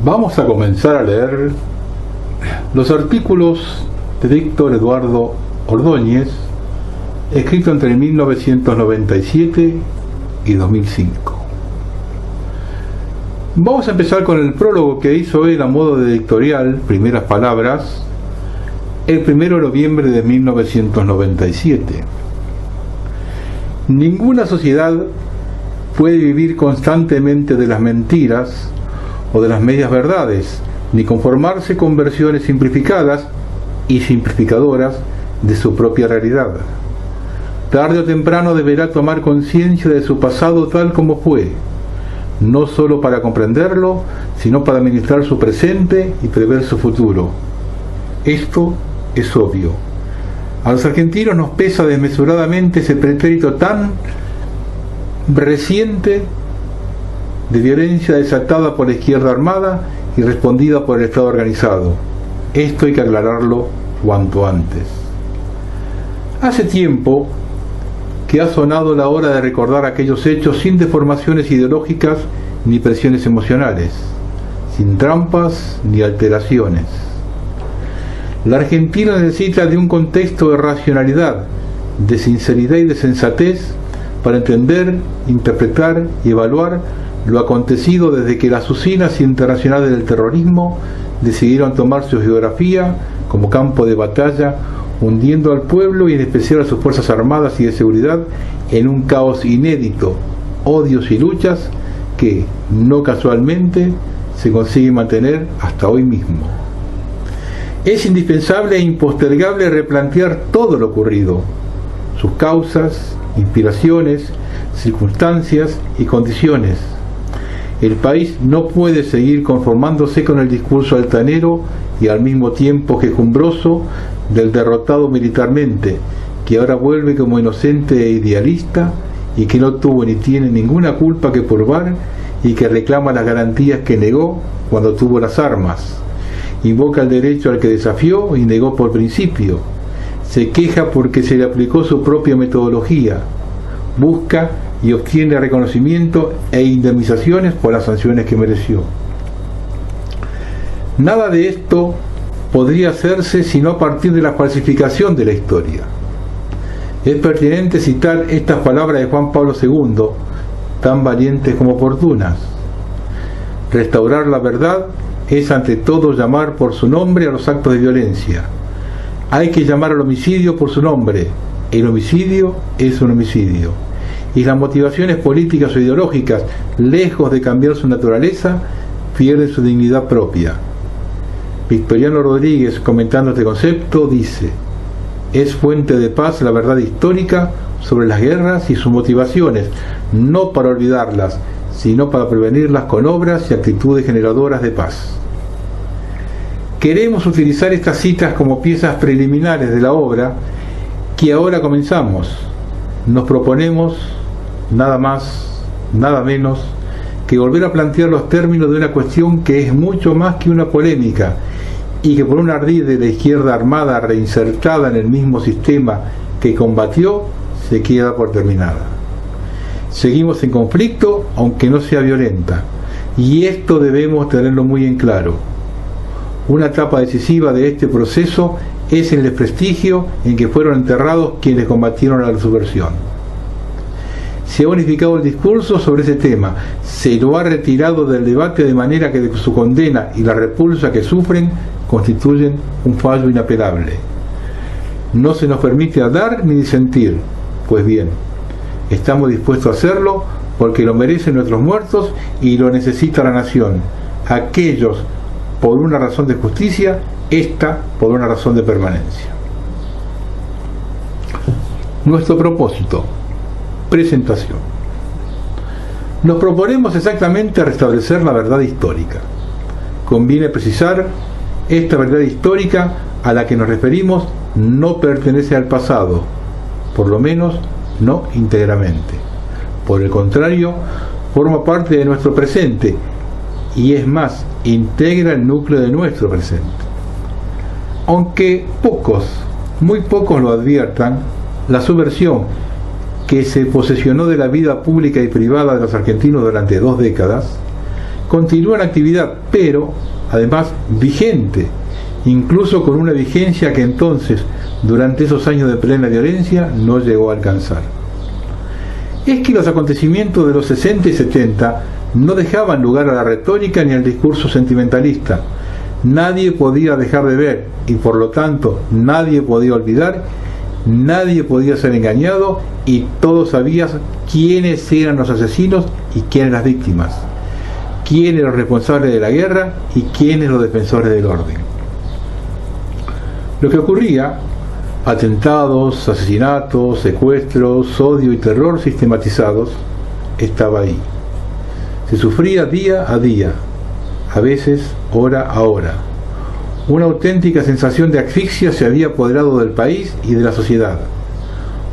Vamos a comenzar a leer los artículos de Víctor Eduardo Ordóñez, escrito entre 1997 y 2005. Vamos a empezar con el prólogo que hizo él a modo de editorial, primeras palabras, el 1 de noviembre de 1997. Ninguna sociedad puede vivir constantemente de las mentiras o de las medias verdades, ni conformarse con versiones simplificadas y simplificadoras de su propia realidad. Tarde o temprano deberá tomar conciencia de su pasado tal como fue, no solo para comprenderlo, sino para administrar su presente y prever su futuro. Esto es obvio. A los argentinos nos pesa desmesuradamente ese pretérito tan reciente de violencia desatada por la izquierda armada y respondida por el Estado organizado. Esto hay que aclararlo cuanto antes. Hace tiempo que ha sonado la hora de recordar aquellos hechos sin deformaciones ideológicas ni presiones emocionales, sin trampas ni alteraciones. La Argentina necesita de un contexto de racionalidad, de sinceridad y de sensatez para entender, interpretar y evaluar lo acontecido desde que las usinas internacionales del terrorismo decidieron tomar su geografía como campo de batalla, hundiendo al pueblo y en especial a sus fuerzas armadas y de seguridad en un caos inédito, odios y luchas que, no casualmente, se consiguen mantener hasta hoy mismo. Es indispensable e impostergable replantear todo lo ocurrido, sus causas, inspiraciones, circunstancias y condiciones. El país no puede seguir conformándose con el discurso altanero y al mismo tiempo quejumbroso del derrotado militarmente, que ahora vuelve como inocente e idealista y que no tuvo ni tiene ninguna culpa que probar y que reclama las garantías que negó cuando tuvo las armas. Invoca el derecho al que desafió y negó por principio. Se queja porque se le aplicó su propia metodología. Busca y obtiene reconocimiento e indemnizaciones por las sanciones que mereció. Nada de esto podría hacerse sino a partir de la falsificación de la historia. Es pertinente citar estas palabras de Juan Pablo II, tan valientes como oportunas. Restaurar la verdad es ante todo llamar por su nombre a los actos de violencia. Hay que llamar al homicidio por su nombre. El homicidio es un homicidio. Y las motivaciones políticas o ideológicas, lejos de cambiar su naturaleza, pierden su dignidad propia. Victoriano Rodríguez, comentando este concepto, dice: es fuente de paz la verdad histórica sobre las guerras y sus motivaciones, no para olvidarlas, sino para prevenirlas con obras y actitudes generadoras de paz. Queremos utilizar estas citas como piezas preliminares de la obra que ahora comenzamos. Nos proponemos nada más, nada menos que volver a plantear los términos de una cuestión que es mucho más que una polémica y que por un ardid de la izquierda armada reinsertada en el mismo sistema que combatió se queda por terminada. Seguimos en conflicto, aunque no sea violenta, y esto debemos tenerlo muy en claro. Una etapa decisiva de este proceso es el desprestigio en que fueron enterrados quienes combatieron a la subversión. Se ha unificado el discurso sobre ese tema, se lo ha retirado del debate de manera que su condena y la repulsa que sufren constituyen un fallo inapelable. No se nos permite hablar ni disentir, pues bien, estamos dispuestos a hacerlo porque lo merecen nuestros muertos y lo necesita la nación, aquellos por una razón de justicia, esta por una razón de permanencia. Nuestro propósito. Presentación. Nos proponemos exactamente restablecer la verdad histórica. Conviene precisar, esta verdad histórica a la que nos referimos no pertenece al pasado, por lo menos no íntegramente. Por el contrario, forma parte de nuestro presente y es más, integra el núcleo de nuestro presente. Aunque pocos, muy pocos lo adviertan, la subversión que se posesionó de la vida pública y privada de los argentinos durante 2 décadas, continúa en actividad, pero además vigente, incluso con una vigencia que entonces, durante esos años de plena violencia, no llegó a alcanzar. Es que los acontecimientos de los 60 y 70 no dejaban lugar a la retórica ni al discurso sentimentalista. Nadie podía dejar de ver y por lo tanto nadie podía olvidar, nadie podía ser engañado y todos sabían quiénes eran los asesinos y quiénes las víctimas, quiénes los responsables de la guerra y quiénes los defensores del orden. Lo que ocurría, atentados, asesinatos, secuestros, odio y terror sistematizados, estaba ahí. Se sufría día a día, a veces hora a hora. Una auténtica sensación de asfixia se había apoderado del país y de la sociedad.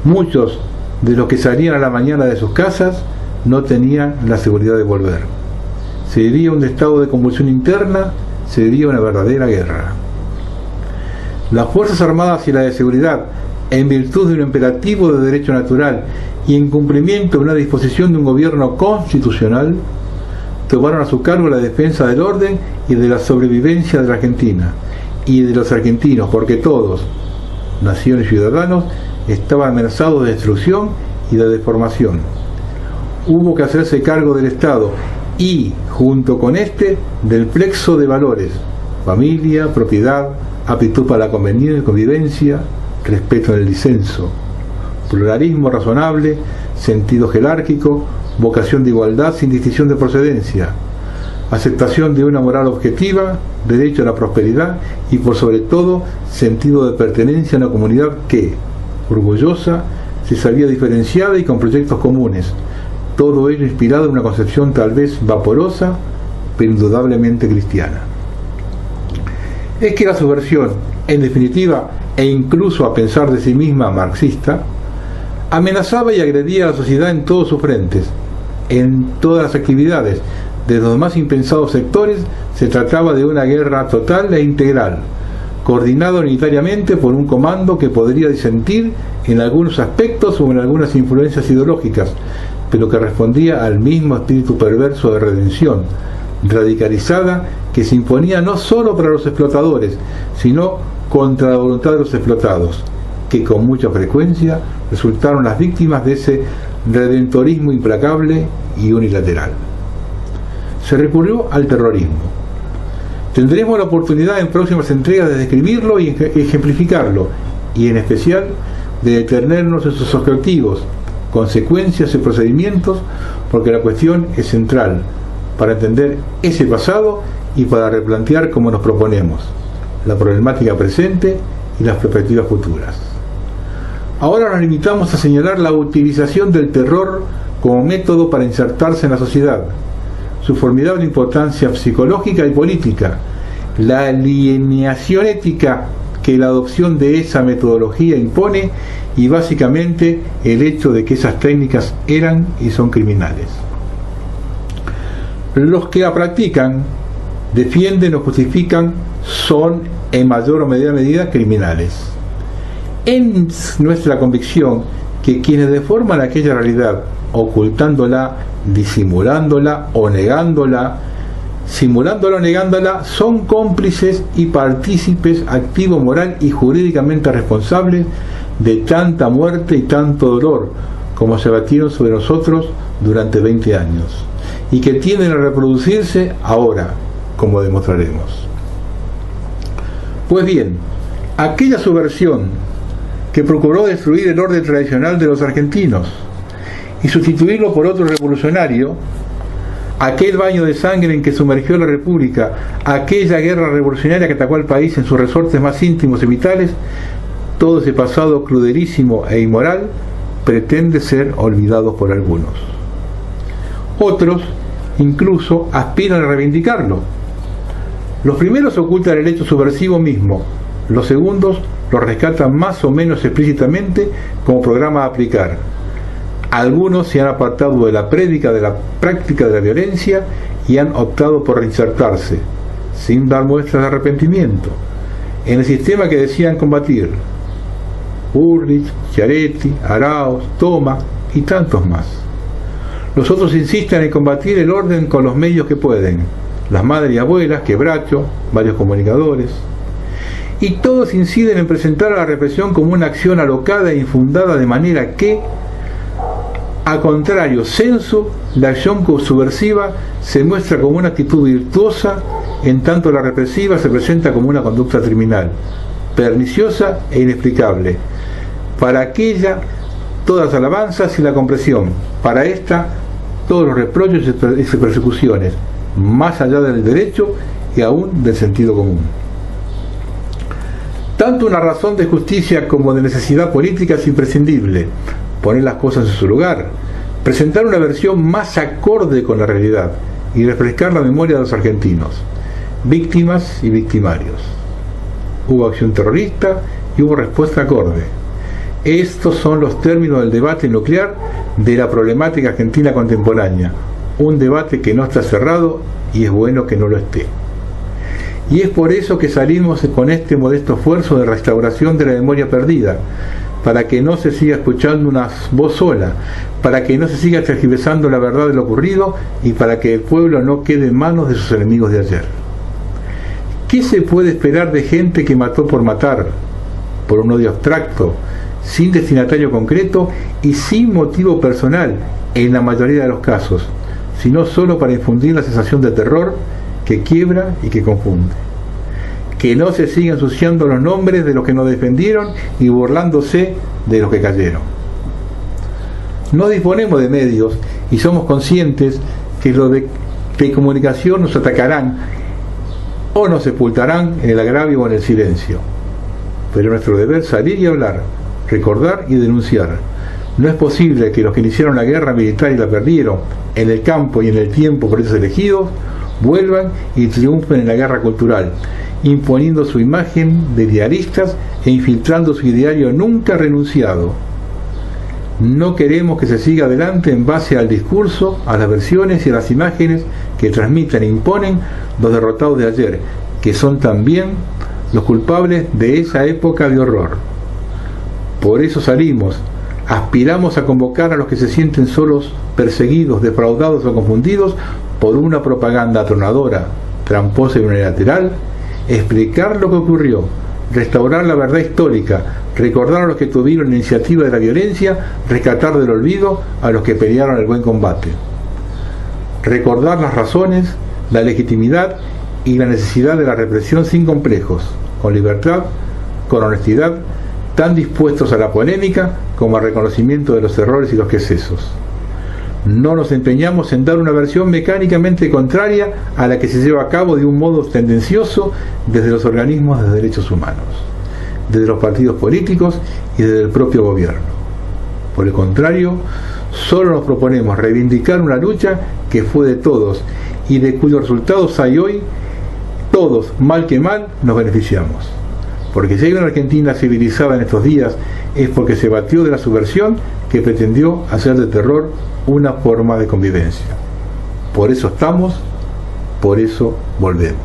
Muchos de los que salían a la mañana de sus casas no tenían la seguridad de volver. Se vivía un estado de convulsión interna, se vivía una verdadera guerra. Las Fuerzas Armadas y la de Seguridad, en virtud de un imperativo de derecho natural y en cumplimiento de una disposición de un gobierno constitucional, tomaron a su cargo la defensa del orden y de la sobrevivencia de la Argentina y de los argentinos, porque todos, nación y ciudadanos, estaban amenazados de destrucción y de deformación. Hubo que hacerse cargo del Estado y, junto con este, del plexo de valores: familia, propiedad, aptitud para la convivencia, respeto en el disenso, pluralismo razonable, sentido jerárquico, vocación de igualdad sin distinción de procedencia, aceptación de una moral objetiva, derecho a la prosperidad y por sobre todo sentido de pertenencia a una comunidad que, orgullosa, se sabía diferenciada y con proyectos comunes, todo ello inspirado en una concepción tal vez vaporosa, pero indudablemente cristiana. Es que la subversión, en definitiva, e incluso a pensar de sí misma marxista, amenazaba y agredía a la sociedad en todos sus frentes, en todas las actividades. Desde los más impensados sectores se trataba de una guerra total e integral, coordinado unitariamente por un comando que podría disentir en algunos aspectos o en algunas influencias ideológicas, pero que respondía al mismo espíritu perverso de redención, radicalizada, que se imponía no solo para los explotadores, sino contra la voluntad de los explotados, que con mucha frecuencia resultaron las víctimas de ese redentorismo implacable y unilateral. Se recurrió al terrorismo. Tendremos la oportunidad en próximas entregas de describirlo y ejemplificarlo, y en especial de detenernos en sus objetivos, consecuencias y procedimientos, porque la cuestión es central para entender ese pasado y para replantear cómo nos proponemos la problemática presente y las perspectivas futuras. Ahora nos limitamos a señalar la utilización del terror como método para insertarse en la sociedad, su formidable importancia psicológica y política, la alineación ética que la adopción de esa metodología impone y básicamente el hecho de que esas técnicas eran y son criminales. Los que la practican, defienden o justifican son en mayor o menor medida criminales. Es nuestra convicción que quienes deforman aquella realidad, ocultándola, disimulándola o negándola, simulándola o negándola, son cómplices y partícipes activos moral y jurídicamente responsables de tanta muerte y tanto dolor como se abatieron sobre nosotros durante 20 años y que tienden a reproducirse ahora, como demostraremos. Pues bien, aquella subversión que procuró destruir el orden tradicional de los argentinos y sustituirlo por otro revolucionario, aquel baño de sangre en que sumergió la República, aquella guerra revolucionaria que atacó al país en sus resortes más íntimos y vitales, todo ese pasado cruderísimo e inmoral pretende ser olvidado por algunos. Otros, incluso, aspiran a reivindicarlo. Los primeros ocultan el hecho subversivo mismo, los segundos lo rescatan más o menos explícitamente como programa a aplicar. Algunos se han apartado de la prédica de la práctica de la violencia y han optado por reinsertarse, sin dar muestras de arrepentimiento, en el sistema que decían combatir: Ulrich, Chiaretti, Arauz, Thoma y tantos más. Los otros insisten en combatir el orden con los medios que pueden. Las madres y abuelas, Quebracho, varios comunicadores. Y todos inciden en presentar a la represión como una acción alocada e infundada, de manera que, a contrario sensu, la acción subversiva se muestra como una actitud virtuosa, en tanto la represiva se presenta como una conducta criminal, perniciosa e inexplicable. Para aquella, todas las alabanzas y la compresión; para esta, todos los reproches y persecuciones, más allá del derecho y aún del sentido común. Tanto una razón de justicia como de necesidad política es imprescindible: poner las cosas en su lugar, presentar una versión más acorde con la realidad y refrescar la memoria de los argentinos, víctimas y victimarios. Hubo acción terrorista y hubo respuesta acorde. Estos son los términos del debate nuclear de la problemática argentina contemporánea, un debate que no está cerrado y es bueno que no lo esté. Y es por eso que salimos con este modesto esfuerzo de restauración de la memoria perdida, para que no se siga escuchando una voz sola, para que no se siga tergiversando la verdad de lo ocurrido y para que el pueblo no quede en manos de sus enemigos de ayer. ¿Qué se puede esperar de gente que mató por matar, por un odio abstracto, sin destinatario concreto y sin motivo personal en la mayoría de los casos, sino solo para infundir la sensación de terror que quiebra y que confunde? Que no se siga ensuciando los nombres de los que nos defendieron y burlándose de los que cayeron. No disponemos de medios y somos conscientes que los de comunicación nos atacarán o nos sepultarán en el agravio o en el silencio. Pero nuestro deber es salir y hablar, recordar y denunciar. No es posible que los que iniciaron la guerra militar y la perdieron en el campo y en el tiempo por ellos elegidos vuelvan y triunfen en la guerra cultural, imponiendo su imagen de diaristas e infiltrando su ideario nunca renunciado. No queremos que se siga adelante en base al discurso, a las versiones y a las imágenes que transmiten e imponen los derrotados de ayer, que son también los culpables de esa época de horror. Por eso salimos, aspiramos a convocar a los que se sienten solos, perseguidos, defraudados o confundidos por una propaganda atronadora, tramposa y unilateral, explicar lo que ocurrió, restaurar la verdad histórica, recordar a los que tuvieron la iniciativa de la violencia, rescatar del olvido a los que pelearon el buen combate. Recordar las razones, la legitimidad y la necesidad de la represión sin complejos, con libertad, con honestidad, tan dispuestos a la polémica como al reconocimiento de los errores y los excesos. No nos empeñamos en dar una versión mecánicamente contraria a la que se lleva a cabo de un modo tendencioso desde los organismos de derechos humanos, desde los partidos políticos y desde el propio gobierno. Por el contrario, solo nos proponemos reivindicar una lucha que fue de todos y de cuyos resultados hay hoy, todos, mal que mal, nos beneficiamos. Porque si hay una Argentina civilizada en estos días es porque se batió de la subversión que pretendió hacer de terror una forma de convivencia. Por eso estamos, por eso volvemos.